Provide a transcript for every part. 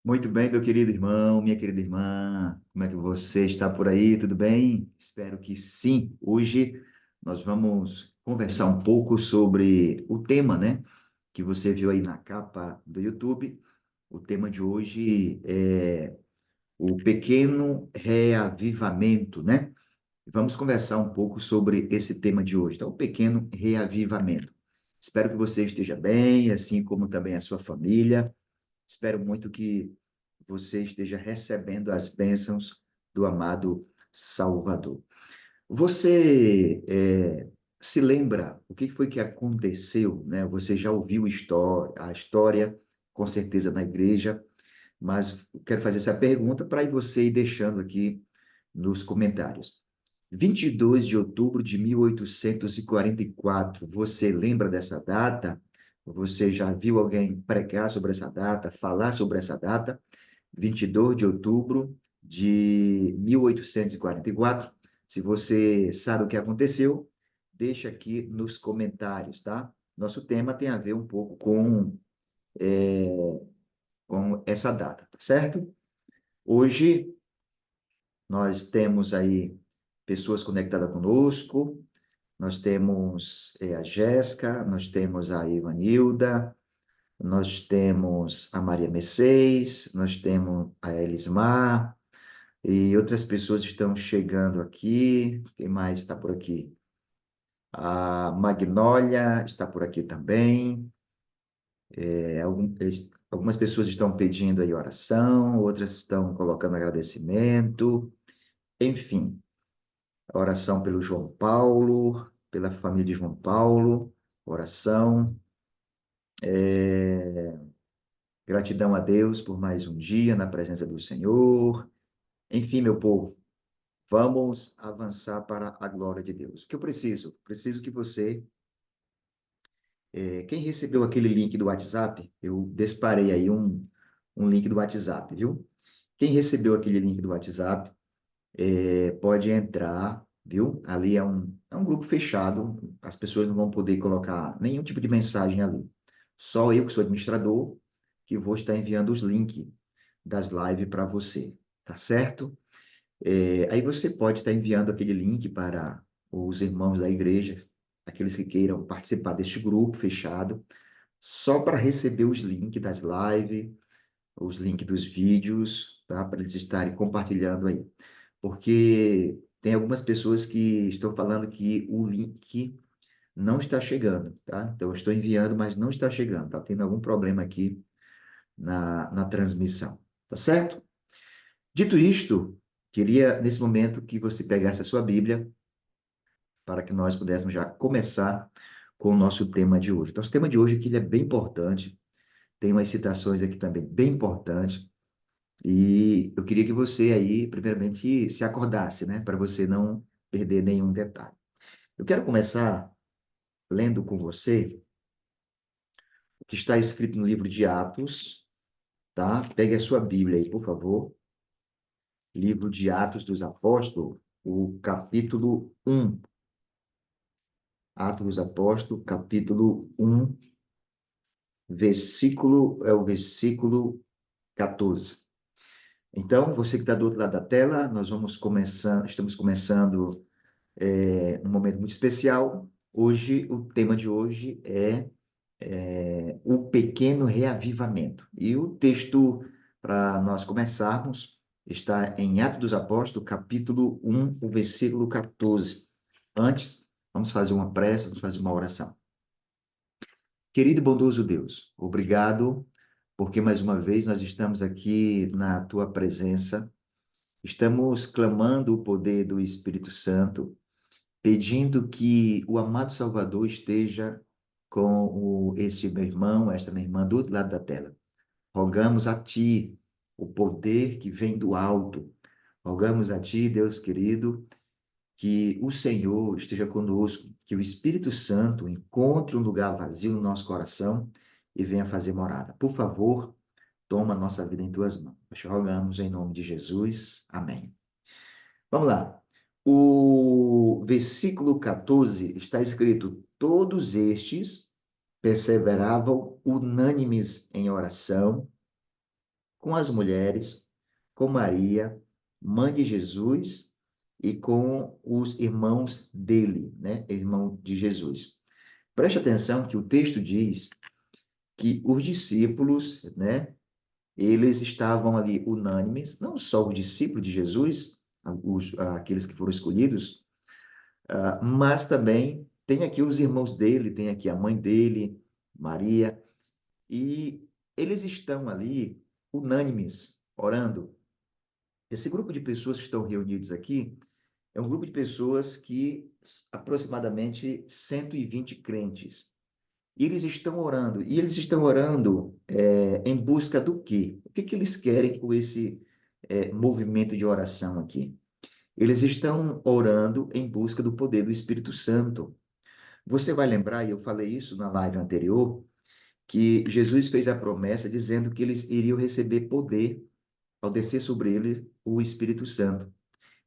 Muito bem, meu querido irmão, minha querida irmã, como é que você está por aí? Tudo bem? Espero que sim. Hoje nós vamos conversar um pouco sobre o tema, né, que você viu aí na capa do YouTube. O tema de hoje é o pequeno reavivamento, né? Vamos conversar um pouco sobre esse tema de hoje, então, o pequeno reavivamento. Espero que você esteja bem, assim como também a sua família. Espero muito que você esteja recebendo as bênçãos do amado Salvador. Você se lembra o que foi que aconteceu, né? Você já ouviu a história, com certeza, na igreja, mas quero fazer essa pergunta para você ir deixando aqui nos comentários. 22 de outubro de 1844, você lembra dessa data? Você já viu alguém pregar sobre essa data, falar sobre essa data? 22 de outubro de 1844. Se você sabe o que aconteceu, deixa aqui nos comentários, tá? Nosso tema tem a ver um pouco com essa data, tá certo? Hoje nós temos aí pessoas conectadas conosco, nós temos a Jéssica, nós temos a Ivanilda, nós temos a Maria Mercedes, nós temos a Elismar, e outras pessoas estão chegando aqui. Quem mais está por aqui? A Magnólia está por aqui também. Algumas pessoas estão pedindo aí oração, outras estão colocando agradecimento. Enfim, oração pelo João Paulo, pela família de João Paulo, oração. Gratidão a Deus por mais um dia na presença do Senhor. Enfim, meu povo, vamos avançar para a glória de Deus. O que eu preciso? Preciso que você, quem recebeu aquele link do WhatsApp, eu disparei aí um link do WhatsApp, viu? Quem recebeu aquele link do WhatsApp, pode entrar, viu? Ali é um grupo fechado, as pessoas não vão poder colocar nenhum tipo de mensagem ali. Só eu, que sou administrador, que vou estar enviando os links das lives para você, tá certo? Aí você pode estar enviando aquele link para os irmãos da igreja, aqueles que queiram participar deste grupo fechado, só para receber os links das lives, os links dos vídeos, tá? Para eles estarem compartilhando aí. Porque tem algumas pessoas que estão falando que o link não está chegando, tá? Então, eu estou enviando, mas não está chegando. Tá tendo algum problema aqui na transmissão, tá certo? Dito isto, queria, nesse momento, que você pegasse a sua Bíblia para que nós pudéssemos já começar com o nosso tema de hoje. Então, o tema de hoje aqui ele é bem importante, tem umas citações aqui também bem importantes, e eu queria que você aí, primeiramente, se acordasse, né, para você não perder nenhum detalhe. Eu quero começar lendo com você o que está escrito no livro de Atos, tá? Pegue a sua Bíblia aí, por favor. Livro de Atos dos Apóstolos, o capítulo 1. Atos dos Apóstolos, capítulo 1, é o versículo 14. Então, você que está do outro lado da tela, estamos começando um momento muito especial. Hoje, o tema de hoje é o pequeno reavivamento. E o texto, para nós começarmos, está em Atos dos Apóstolos, capítulo 1, o versículo 14. Antes, vamos fazer uma prece, vamos fazer uma oração. Querido e bondoso Deus, obrigado porque mais uma vez nós estamos aqui na tua presença, estamos clamando o poder do Espírito Santo, pedindo que o amado Salvador esteja com esse meu irmão, esta minha irmã do outro lado da tela. Rogamos a ti o poder que vem do alto. Rogamos a ti, Deus querido, que o Senhor esteja conosco, que o Espírito Santo encontre um lugar vazio no nosso coração e venha fazer morada. Por favor, toma a nossa vida em tuas mãos. Nós te rogamos em nome de Jesus. Amém. Vamos lá. O versículo 14 está escrito: todos estes perseveravam unânimes em oração com as mulheres, com Maria, mãe de Jesus, e com os irmãos dele, né? Irmão de Jesus. Preste atenção que o texto diz que os discípulos, né? Eles estavam ali unânimes, não só os discípulos de Jesus, aqueles que foram escolhidos, mas também tem aqui os irmãos dele, tem aqui a mãe dele, Maria, e eles estão ali unânimes, orando. Esse grupo de pessoas que estão reunidos aqui é um grupo de pessoas que aproximadamente 120 crentes. E eles estão orando. E eles estão orando em busca do quê? O que que eles querem com esse movimento de oração aqui? Eles estão orando em busca do poder do Espírito Santo. Você vai lembrar, e eu falei isso na live anterior, que Jesus fez a promessa dizendo que eles iriam receber poder ao descer sobre eles o Espírito Santo.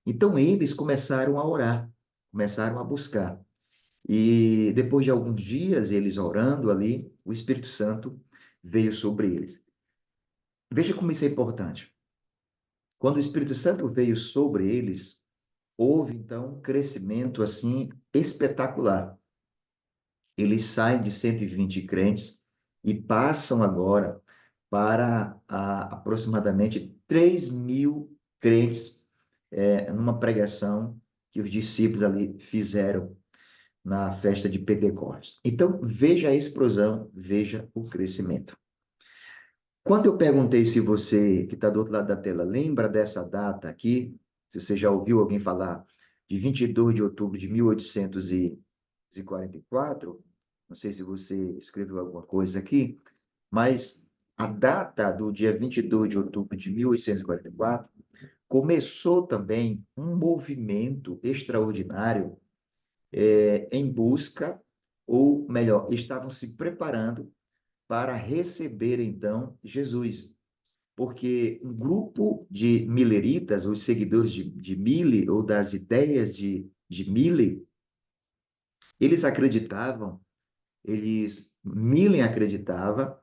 Então eles começaram a orar, começaram a buscar. E depois de alguns dias, eles orando ali, o Espírito Santo veio sobre eles. Veja como isso é importante. Quando o Espírito Santo veio sobre eles, houve então um crescimento assim espetacular. Eles saem de 120 crentes e passam agora para aproximadamente 3.000 crentes, numa pregação que os discípulos ali fizeram na festa de Pentecostes. Então, veja a explosão, veja o crescimento. Quando eu perguntei se você, que está do outro lado da tela, lembra dessa data aqui, se você já ouviu alguém falar de 22 de outubro de 1844, não sei se você escreveu alguma coisa aqui, mas a data do dia 22 de outubro de 1844 começou também um movimento extraordinário em busca, ou melhor, estavam se preparando para receber então Jesus. Porque um grupo de mileritas, os seguidores de Mille, ou das ideias de Mille, eles acreditavam, Mille acreditava,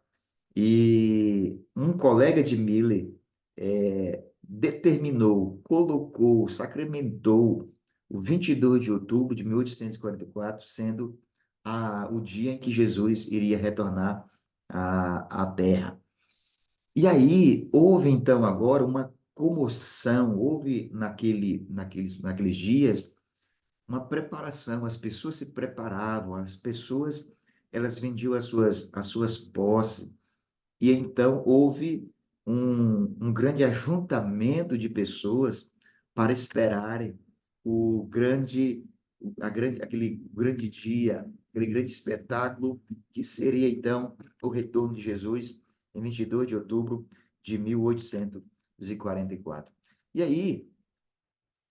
e um colega de Mille determinou, colocou, sacramentou o 22 de outubro de 1844, sendo o dia em que Jesus iria retornar à Terra. E aí houve então agora uma comoção, houve naqueles dias uma preparação, as pessoas se preparavam, as pessoas elas vendiam as suas posses, e então houve um grande ajuntamento de pessoas para esperarem o grande, aquele grande dia, aquele grande espetáculo que seria então o retorno de Jesus em 22 de outubro de 1844. E aí,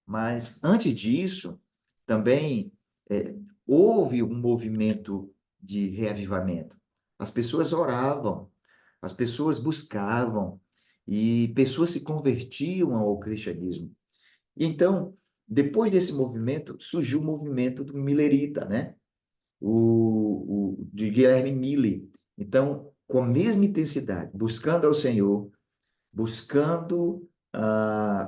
mas antes disso, também houve um movimento de reavivamento. As pessoas oravam, as pessoas buscavam, e pessoas se convertiam ao cristianismo. E então, depois desse movimento, surgiu o movimento do Millerita, né? De Guilherme Mille. Então, com a mesma intensidade, buscando ao Senhor, buscando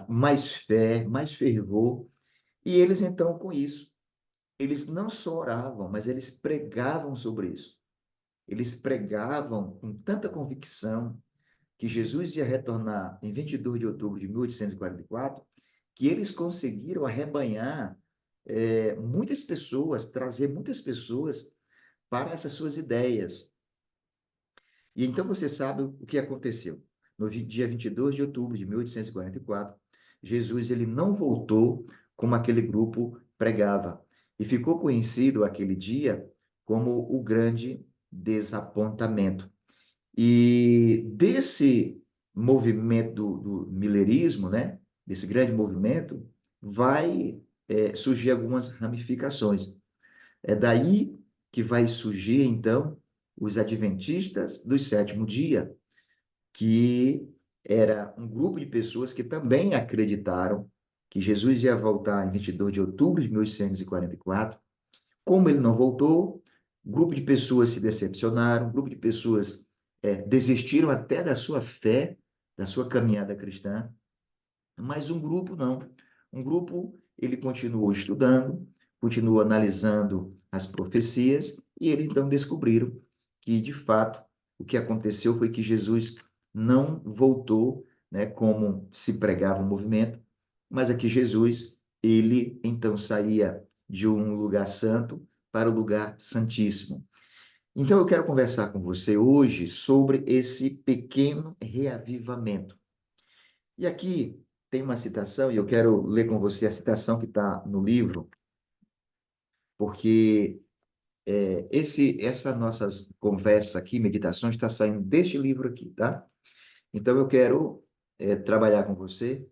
mais fé, mais fervor, e eles então, com isso, eles não só oravam, mas eles pregavam sobre isso. Eles pregavam com tanta convicção que Jesus ia retornar em 22 de outubro de 1844, que eles conseguiram arrebanhar muitas pessoas, trazer muitas pessoas para essas suas ideias. E então você sabe o que aconteceu. No dia 22 de outubro de 1844, Jesus ele não voltou como aquele grupo pregava. E ficou conhecido aquele dia como o grande desapontamento. E desse movimento do milerismo, né, desse grande movimento, vai surgir algumas ramificações. É daí que vai surgir, então, os adventistas do sétimo dia, que era um grupo de pessoas que também acreditaram que Jesus ia voltar em 22 de outubro de 1844. Como ele não voltou, um grupo de pessoas se decepcionaram, um grupo de pessoas desistiram até da sua fé, da sua caminhada cristã, mas um grupo não. Um grupo, ele continuou estudando, continuou analisando as profecias, e eles então descobriram que, de fato, o que aconteceu foi que Jesus não voltou, né, como se pregava o movimento, mas é que Jesus, ele então saía de um lugar santo para o lugar santíssimo. Então eu quero conversar com você hoje sobre esse pequeno reavivamento. E aqui tem uma citação, e eu quero ler com você a citação que está no livro, porque essa nossa conversa aqui, meditações, está saindo deste livro aqui, tá? Então eu quero trabalhar com você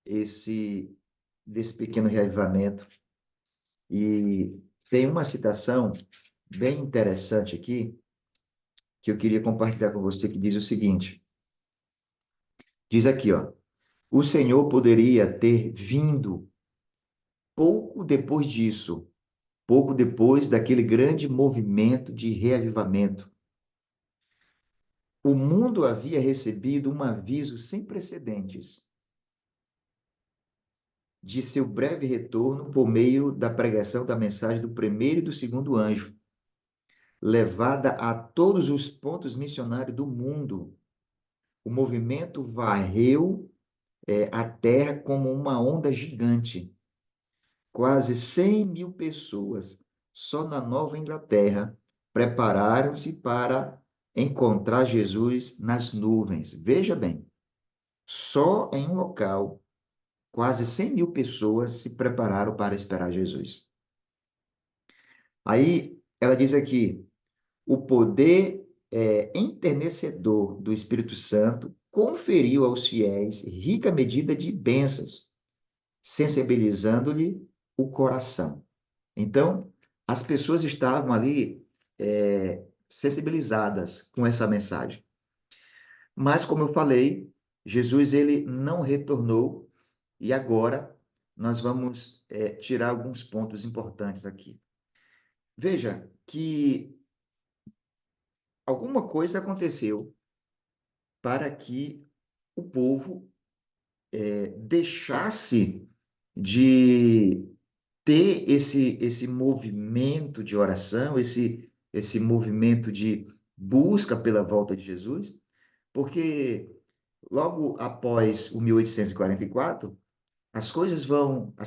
esse desse pequeno reavivamento. E tem uma citação bem interessante aqui que eu queria compartilhar com você, que diz o seguinte: diz aqui, ó, o Senhor poderia ter vindo pouco depois disso, pouco depois daquele grande movimento de reavivamento. O mundo havia recebido um aviso sem precedentes de seu breve retorno por meio da pregação da mensagem do primeiro e do segundo anjo, levada a todos os pontos missionários do mundo. O movimento varreu a terra como uma onda gigante. Quase 100 mil pessoas, só na Nova Inglaterra, prepararam-se para encontrar Jesus nas nuvens. Veja bem, só em um local, quase 100 mil pessoas se prepararam para esperar Jesus. Aí ela diz aqui: o poder enternecedor do Espírito Santo conferiu aos fiéis rica medida de bênçãos, sensibilizando-lhe o coração. Então, as pessoas estavam ali sensibilizadas com essa mensagem. Mas, como eu falei, Jesus ele não retornou e agora nós vamos tirar alguns pontos importantes aqui. Veja que alguma coisa aconteceu para que o povo deixasse de ter esse movimento de oração, esse movimento de busca pela volta de Jesus, porque logo após o 1844, as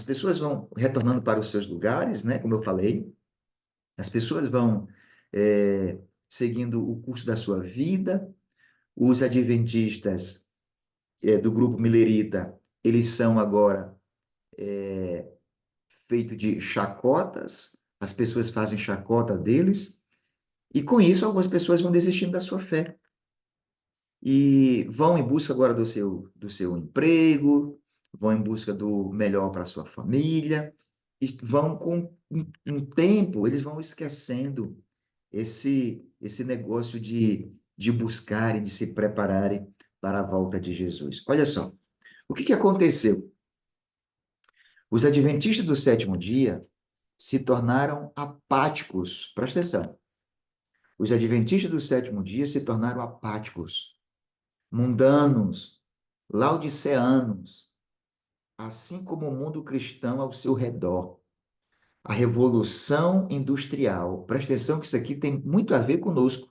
pessoas vão retornando para os seus lugares, né? Como eu falei, as pessoas vão é, seguindo o curso da sua vida. Os adventistas do grupo Milerita, eles são agora feito de chacotas, as pessoas fazem chacota deles, e com isso algumas pessoas vão desistindo da sua fé. E vão em busca agora do seu emprego, vão em busca do melhor para a sua família, e vão com um tempo, eles vão esquecendo esse negócio de buscarem, de se prepararem para a volta de Jesus. Olha só, o que aconteceu? Os adventistas do sétimo dia se tornaram apáticos. Presta atenção. Os adventistas do sétimo dia se tornaram apáticos, mundanos, laodiceanos, assim como o mundo cristão ao seu redor. A revolução industrial. Presta atenção que isso aqui tem muito a ver conosco,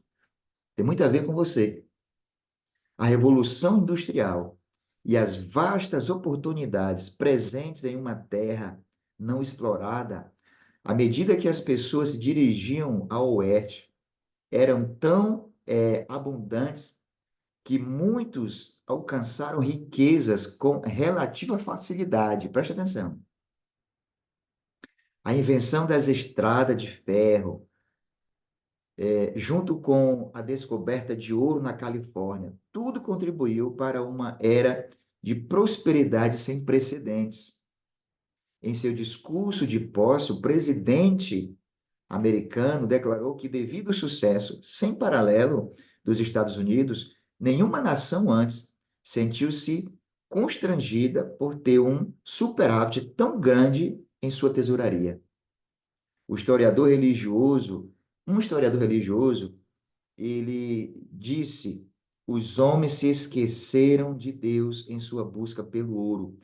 tem muito a ver com você. A revolução industrial e as vastas oportunidades presentes em uma terra não explorada, à medida que as pessoas se dirigiam ao oeste, eram tão abundantes que muitos alcançaram riquezas com relativa facilidade. Preste atenção. A invenção das estradas de ferro, junto com a descoberta de ouro na Califórnia, tudo contribuiu para uma era de prosperidade sem precedentes. Em seu discurso de posse, o presidente americano declarou que, devido ao sucesso sem paralelo dos Estados Unidos, nenhuma nação antes sentiu-se constrangida por ter um superávit tão grande em sua tesouraria. O historiador religioso, um historiador religioso, ele disse os homens se esqueceram de Deus em sua busca pelo ouro.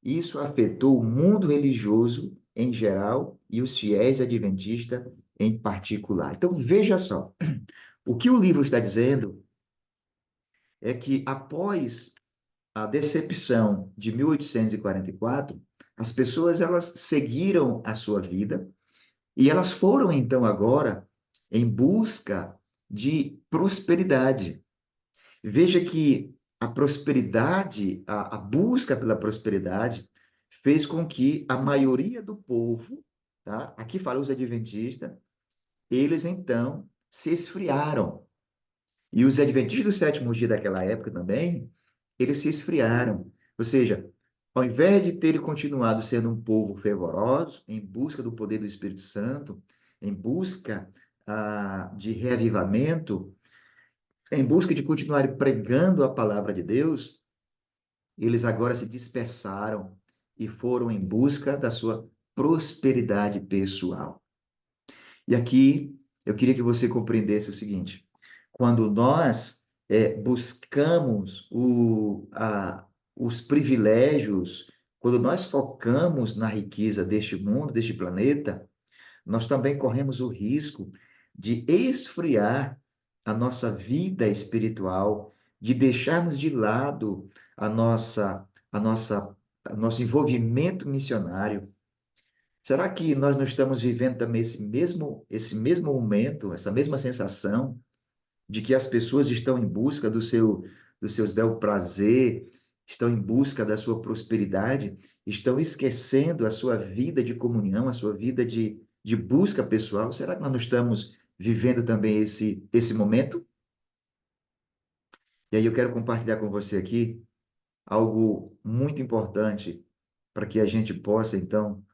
Isso afetou o mundo religioso em geral e os fiéis adventistas em particular. Então, veja só, o que o livro está dizendo é que após a decepção de 1844, as pessoas elas seguiram a sua vida e elas foram então agora em busca de prosperidade. Veja que a prosperidade, a busca pela prosperidade, fez com que a maioria do povo, tá? Aqui fala os adventistas, eles então se esfriaram. E os adventistas do sétimo dia daquela época também, eles se esfriaram. Ou seja, ao invés de terem continuado sendo um povo fervoroso, em busca do poder do Espírito Santo, em busca de reavivamento, em busca de continuar pregando a palavra de Deus, eles agora se dispersaram e foram em busca da sua prosperidade pessoal. E aqui eu queria que você compreendesse o seguinte: quando nós buscamos os privilégios, quando nós focamos na riqueza deste mundo, deste planeta, nós também corremos o risco de esfriar a nossa vida espiritual, de deixarmos de lado a nossa, a nossa, o nosso envolvimento missionário. Será que nós não estamos vivendo também esse mesmo momento, essa mesma sensação de que as pessoas estão em busca dos seus bel prazer, estão em busca da sua prosperidade, estão esquecendo a sua vida de comunhão, a sua vida de busca pessoal? Será que nós não estamos vivendo também esse momento? E aí eu quero compartilhar com você aqui algo muito importante para que a gente possa, então,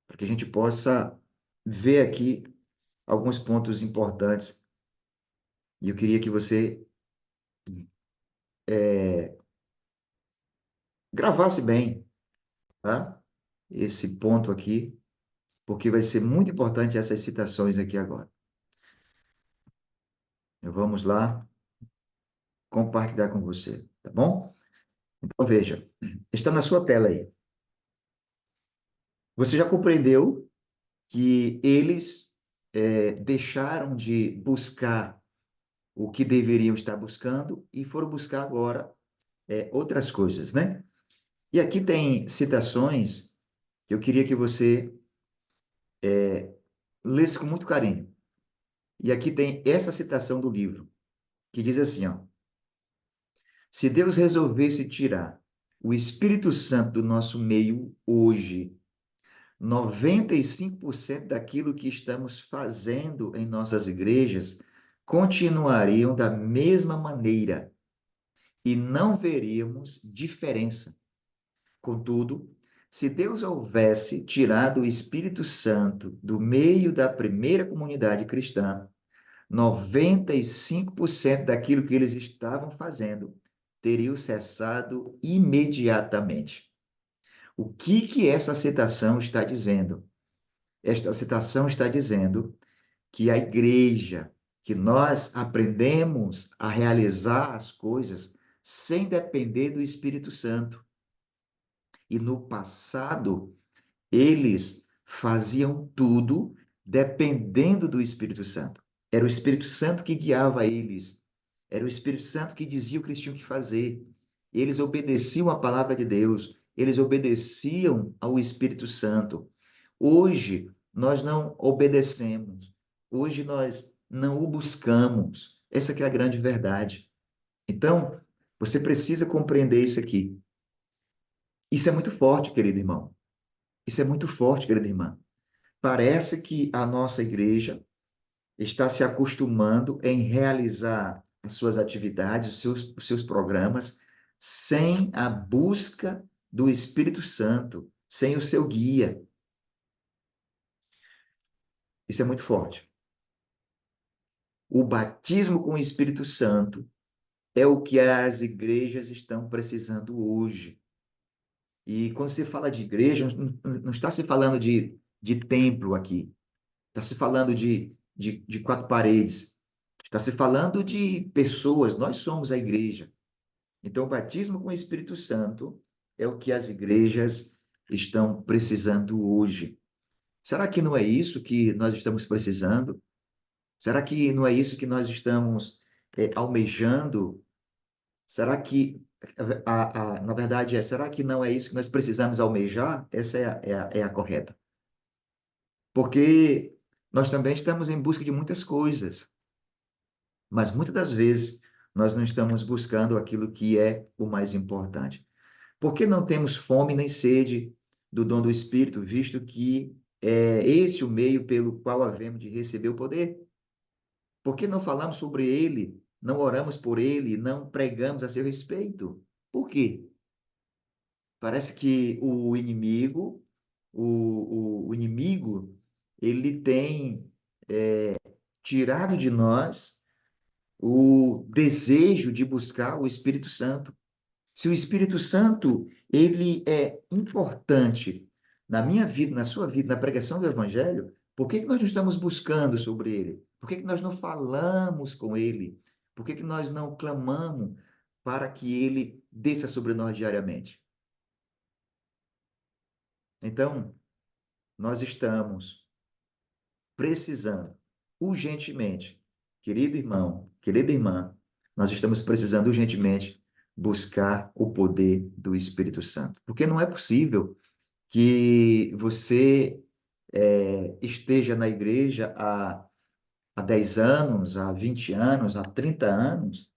para que a gente possa ver aqui alguns pontos importantes. E eu queria que você gravasse bem, tá? Esse ponto aqui, porque vai ser muito importante essas citações aqui agora. Vamos lá compartilhar com você, tá bom? Então veja, está na sua tela aí. Você já compreendeu que eles deixaram de buscar o que deveriam estar buscando e foram buscar agora outras coisas, né? E aqui tem citações que eu queria que você lesse com muito carinho. E aqui tem essa citação do livro, que diz assim, ó: se Deus resolvesse tirar o Espírito Santo do nosso meio hoje, 95% daquilo que estamos fazendo em nossas igrejas continuariam da mesma maneira e não veríamos diferença. Contudo, se Deus houvesse tirado o Espírito Santo do meio da primeira comunidade cristã, 95% daquilo que eles estavam fazendo teria cessado imediatamente. O que essa citação está dizendo? Esta citação está dizendo que a igreja, que nós aprendemos a realizar as coisas sem depender do Espírito Santo. E no passado, eles faziam tudo dependendo do Espírito Santo. Era o Espírito Santo que guiava eles. Era o Espírito Santo que dizia o que eles tinham que fazer. Eles obedeciam à palavra de Deus. Eles obedeciam ao Espírito Santo. Hoje, nós não obedecemos. Hoje, nós não o buscamos. Essa que é a grande verdade. Então, você precisa compreender isso aqui. Isso é muito forte, querido irmão. Isso é muito forte, querida irmã. Parece que a nossa igreja está se acostumando em realizar as suas atividades, os seus programas, sem a busca do Espírito Santo, sem o seu guia. Isso é muito forte. O batismo com o Espírito Santo é o que as igrejas estão precisando hoje. E quando se fala de igreja, não está se falando de templo aqui. Está se falando de quatro paredes. Está se falando de pessoas, nós somos a igreja. Então, o batismo com o Espírito Santo é o que as igrejas estão precisando hoje. Será que não é isso que nós estamos precisando? Será que não é isso que nós estamos almejando? Será que, na verdade, será que não é isso que nós precisamos almejar? Essa é a correta. Porque nós também estamos em busca de muitas coisas, mas muitas das vezes nós não estamos buscando aquilo que é o mais importante. Por que não temos fome nem sede do dom do Espírito, visto que é esse o meio pelo qual havemos de receber o poder? Por que não falamos sobre ele, não oramos por ele, não pregamos a seu respeito? Por quê? Parece que o inimigo, ele tem tirado de nós o desejo de buscar o Espírito Santo. Se o Espírito Santo, ele é importante na minha vida, na sua vida, na pregação do Evangelho, por que que nós não estamos buscando sobre ele? Por que que nós não falamos com ele? Por que que nós não clamamos para que ele desça sobre nós diariamente? Então, nós estamos precisando urgentemente, querido irmão, querida irmã, nós estamos precisando urgentemente buscar o poder do Espírito Santo. Porque não é possível que você esteja na igreja há 10 anos, há 20 anos, há 30 anos,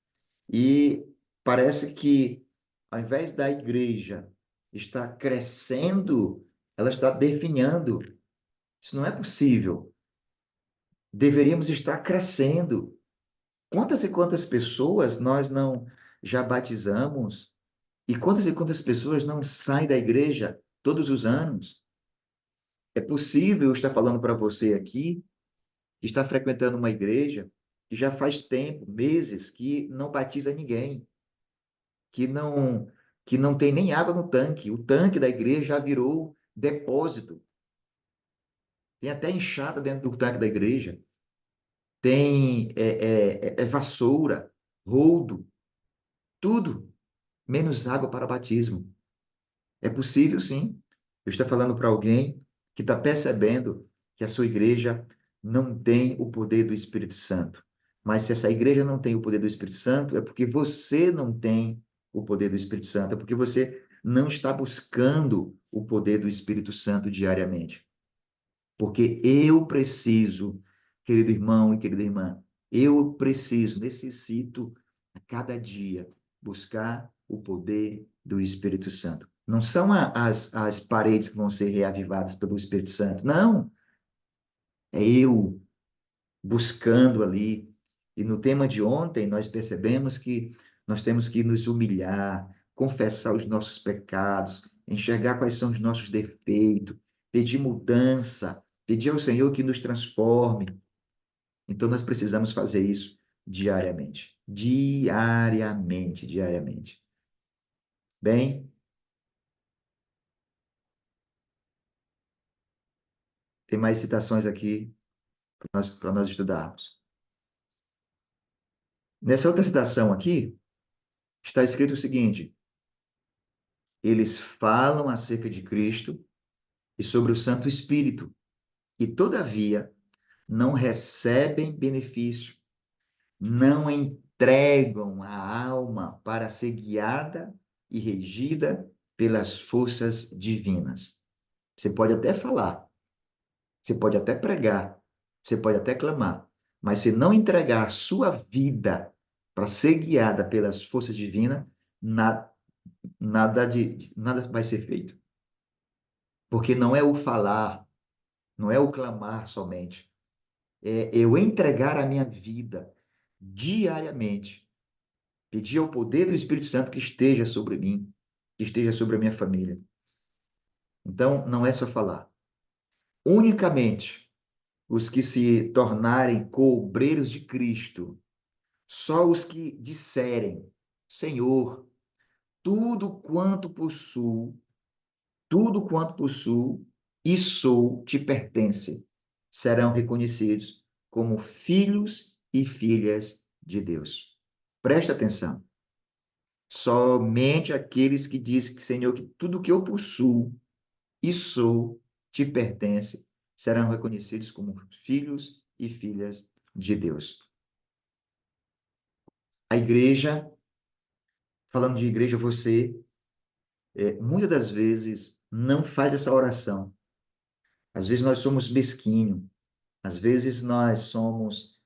e parece que, ao invés da igreja estar crescendo, ela está definhando. Isso não é possível. Deveríamos estar crescendo. Quantas e quantas pessoas nós não já batizamos? E quantas pessoas não saem da igreja todos os anos? É possível eu estar falando para você aqui, que está frequentando uma igreja, que já faz tempo, meses, que não batiza ninguém, que não, que não tem nem água no tanque. O tanque da igreja já virou depósito. Tem até enxada dentro do tanque da igreja. Tem vassoura, rodo, tudo, menos água para batismo. É possível, sim. Eu estou falando para alguém que está percebendo que a sua igreja não tem o poder do Espírito Santo. Mas se essa igreja não tem o poder do Espírito Santo, é porque você não tem o poder do Espírito Santo, é porque você não está buscando o poder do Espírito Santo diariamente. Porque eu preciso, querido irmão e querida irmã, eu preciso, necessito a cada dia buscar o poder do Espírito Santo. Não são as paredes que vão ser reavivadas pelo Espírito Santo, não. É eu buscando ali. E no tema de ontem, nós percebemos que nós temos que nos humilhar, confessar os nossos pecados, enxergar quais são os nossos defeitos, pedir mudança, pedir ao Senhor que nos transforme. Então, nós precisamos fazer isso diariamente. Diariamente, diariamente. Bem, tem mais citações aqui para nós estudarmos. Nessa outra citação aqui, está escrito o seguinte: eles falam acerca de Cristo e sobre o Santo Espírito, e todavia não recebem benefício, não entregam a alma para ser guiada e regida pelas forças divinas. Você pode até falar, você pode até pregar, você pode até clamar, mas se não entregar a sua vida para ser guiada pelas forças divinas, nada vai ser feito. Porque não é o falar, não é o clamar somente, é eu entregar a minha vida diariamente, pedir ao poder do Espírito Santo que esteja sobre mim, que esteja sobre a minha família. Então, não é só falar. Unicamente os que se tornarem cobreiros de Cristo, só os que disserem: Senhor, tudo quanto possuo, tudo quanto possuo e sou te pertence, serão reconhecidos como filhos e filhas de Deus. Presta atenção. Somente aqueles que dizem que, Senhor, que tudo que eu possuo e sou te pertence, serão reconhecidos como filhos e filhas de Deus. A igreja, falando de igreja, você, muitas das vezes, não faz essa oração. Às vezes nós somos mesquinhos, às vezes nós somos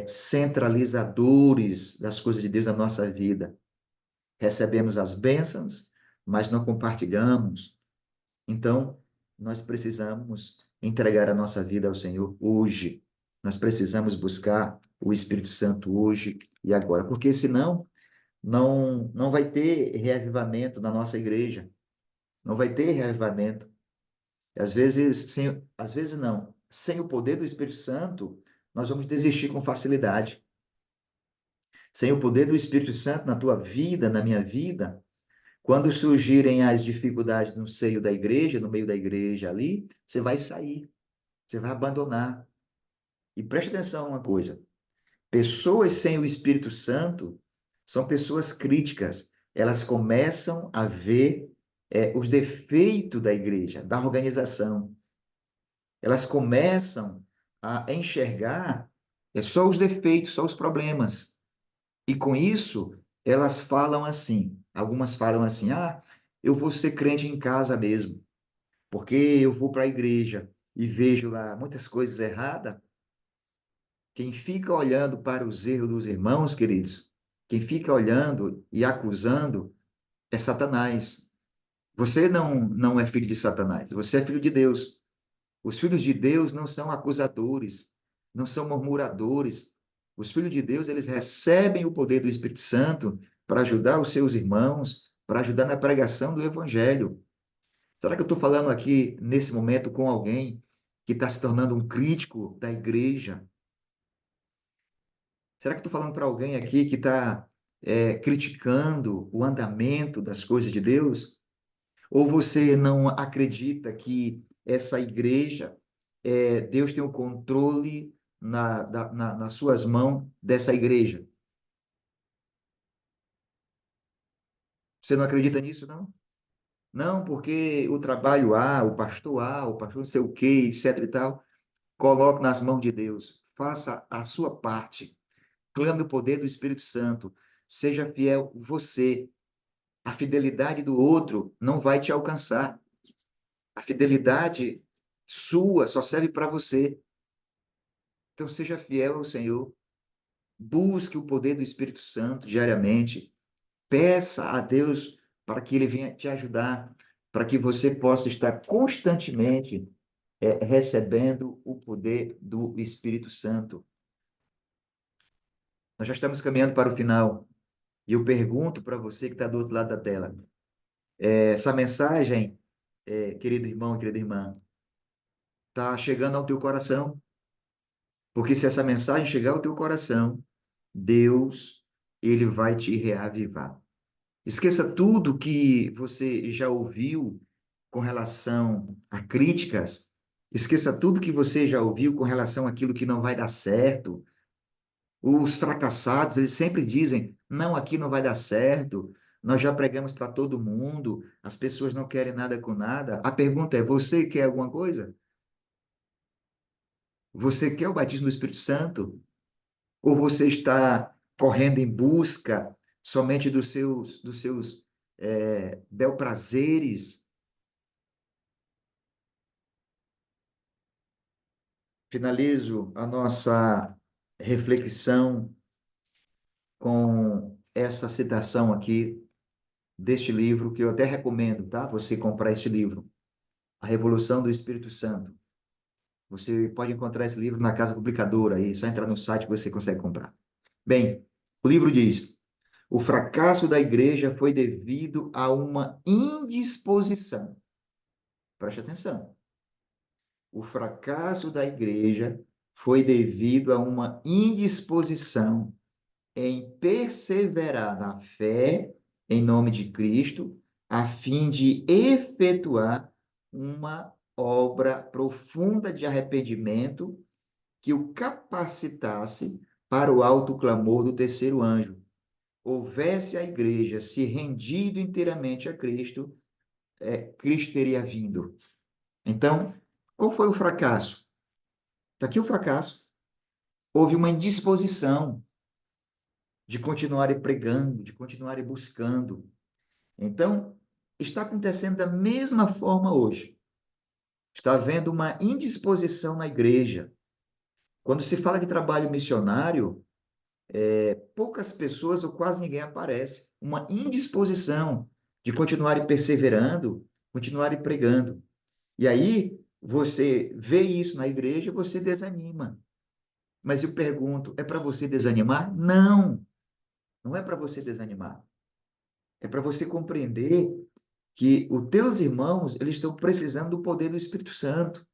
centralizadores das coisas de Deus na nossa vida. Recebemos as bênçãos, mas não compartilhamos. Então, nós precisamos entregar a nossa vida ao Senhor hoje. Nós precisamos buscar o Espírito Santo hoje e agora, porque senão não vai ter reavivamento na nossa igreja. Não vai ter reavivamento. Às vezes não. Sem o poder do Espírito Santo, nós vamos desistir com facilidade. Sem o poder do Espírito Santo na tua vida, na minha vida, quando surgirem as dificuldades no seio da igreja, no meio da igreja ali, você vai sair, você vai abandonar. E preste atenção uma coisa: pessoas sem o Espírito Santo são pessoas críticas. Elas começam a ver os defeitos da igreja, da organização. Elas começam a enxergar só os defeitos, só os problemas. E com isso, elas falam assim, algumas falam assim, eu vou ser crente em casa mesmo, porque eu vou para a igreja e vejo lá muitas coisas erradas. Quem fica olhando para os erros dos irmãos, queridos, quem fica olhando e acusando é Satanás. Você não é filho de Satanás, você é filho de Deus. Os filhos de Deus não são acusadores, não são murmuradores. Os filhos de Deus, eles recebem o poder do Espírito Santo para ajudar os seus irmãos, para ajudar na pregação do Evangelho. Será que eu estou falando aqui, nesse momento, com alguém que está se tornando um crítico da igreja? Será que eu estou falando para alguém aqui que está criticando o andamento das coisas de Deus? Ou você não acredita que essa igreja, Deus tem o controle nas suas mãos dessa igreja? Você não acredita nisso, não? Não, porque o trabalho A, o pastor não sei o quê, etc e tal, coloque nas mãos de Deus. Faça a sua parte. Clame o poder do Espírito Santo. Seja fiel você. A fidelidade do outro não vai te alcançar. A fidelidade sua só serve para você. Então, seja fiel ao Senhor. Busque o poder do Espírito Santo diariamente. Peça a Deus para que Ele venha te ajudar, para que você possa estar constantemente recebendo o poder do Espírito Santo. Nós já estamos caminhando para o final. E eu pergunto para você que está do outro lado da tela: essa mensagem, querido irmão, querida irmã, está chegando ao teu coração? Porque se essa mensagem chegar ao teu coração, Deus, ele vai te reavivar. Esqueça tudo que você já ouviu com relação a críticas. Esqueça tudo que você já ouviu com relação àquilo que não vai dar certo. Os fracassados, eles sempre dizem: não, aqui não vai dar certo. Nós já pregamos para todo mundo, as pessoas não querem nada com nada. A pergunta é: você quer alguma coisa? Você quer o batismo do Espírito Santo? Ou você está correndo em busca somente dos seus bel prazeres? Finalizo a nossa reflexão com essa citação aqui deste livro, que eu até recomendo, tá? Você comprar este livro, A Revolução do Espírito Santo. Você pode encontrar esse livro na casa publicadora, aí, só entrar no site que você consegue comprar. Bem, o livro diz: o fracasso da igreja foi devido a uma indisposição. Preste atenção. O fracasso da igreja foi devido a uma indisposição em perseverar na fé em nome de Cristo, a fim de efetuar uma obra profunda de arrependimento que o capacitasse para o alto clamor do terceiro anjo. Houvesse a igreja se rendido inteiramente a Cristo, Cristo teria vindo. Então, qual foi o fracasso? Está aqui o fracasso. Houve uma indisposição de continuar pregando, de continuar buscando. Então, está acontecendo da mesma forma hoje. Está havendo uma indisposição na igreja. Quando se fala de trabalho missionário, poucas pessoas ou quase ninguém aparece. Uma indisposição de continuar perseverando, continuar pregando. E aí, você vê isso na igreja, você desanima. Mas eu pergunto, é para você desanimar? Não, não é para você desanimar. É para você compreender que os teus irmãos, eles estão precisando do poder do Espírito Santo.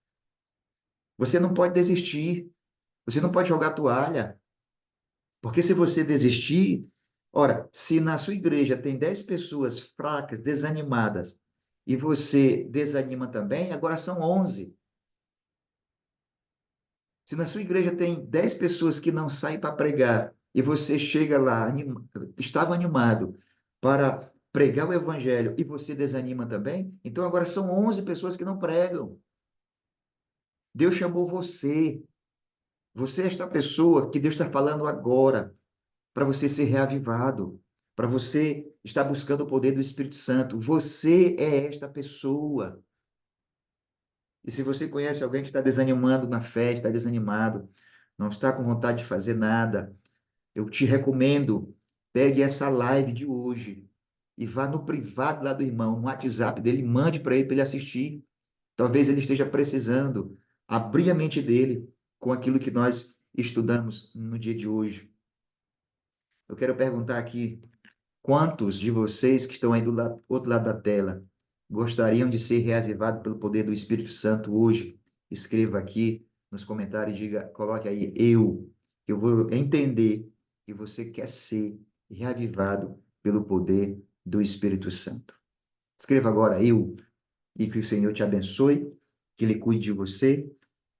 Você não pode desistir, você não pode jogar a toalha, porque se você desistir, ora, se na sua igreja tem 10 pessoas fracas, desanimadas, e você desanima também, agora são 11. Se na sua igreja tem 10 pessoas que não saem para pregar, e você chega lá, estava animado para pregar o evangelho, e você desanima também, então agora são 11 pessoas que não pregam. Deus chamou você. Você é esta pessoa que Deus está falando agora, para você ser reavivado, para você estar buscando o poder do Espírito Santo. Você é esta pessoa. E se você conhece alguém que está desanimando na fé, está desanimado, não está com vontade de fazer nada, eu te recomendo, pegue essa live de hoje e vá no privado lá do irmão, no WhatsApp dele, mande para ele assistir. Talvez ele esteja precisando abrir a mente dele com aquilo que nós estudamos no dia de hoje. Eu quero perguntar aqui, quantos de vocês que estão aí do outro lado da tela gostariam de ser reavivados pelo poder do Espírito Santo hoje? Escreva aqui nos comentários, diga, coloque aí, eu vou entender que você quer ser reavivado pelo poder do Espírito Santo. Escreva agora, eu, e que o Senhor te abençoe, que Ele cuide de você,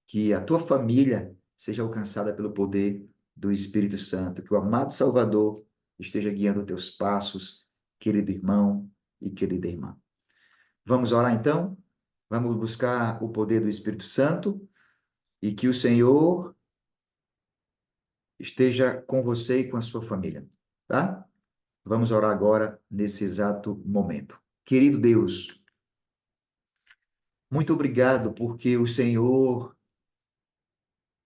que a tua família seja alcançada pelo poder do Espírito Santo, que o amado Salvador esteja guiando teus passos, querido irmão e querida irmã. Vamos orar então? Vamos buscar o poder do Espírito Santo e que o Senhor esteja com você e com a sua família, tá? Vamos orar agora nesse exato momento. Querido Deus, muito obrigado porque o Senhor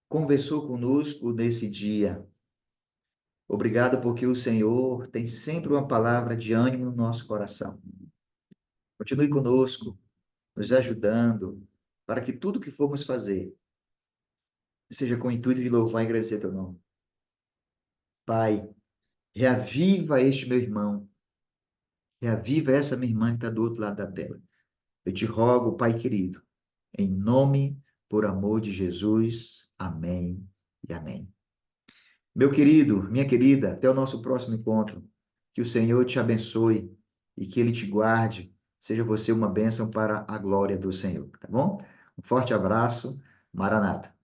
conversou conosco nesse dia. Obrigado porque o Senhor tem sempre uma palavra de ânimo no nosso coração. Continue conosco, nos ajudando, para que tudo que formos fazer seja com o intuito de louvar e agradecer teu nome. Pai, reaviva este meu irmão, reaviva essa minha irmã que está do outro lado da tela. Eu te rogo, Pai querido, em nome, por amor de Jesus. Amém e amém. Meu querido, minha querida, até o nosso próximo encontro. Que o Senhor te abençoe e que Ele te guarde. Seja você uma bênção para a glória do Senhor, tá bom? Um forte abraço. Maranata.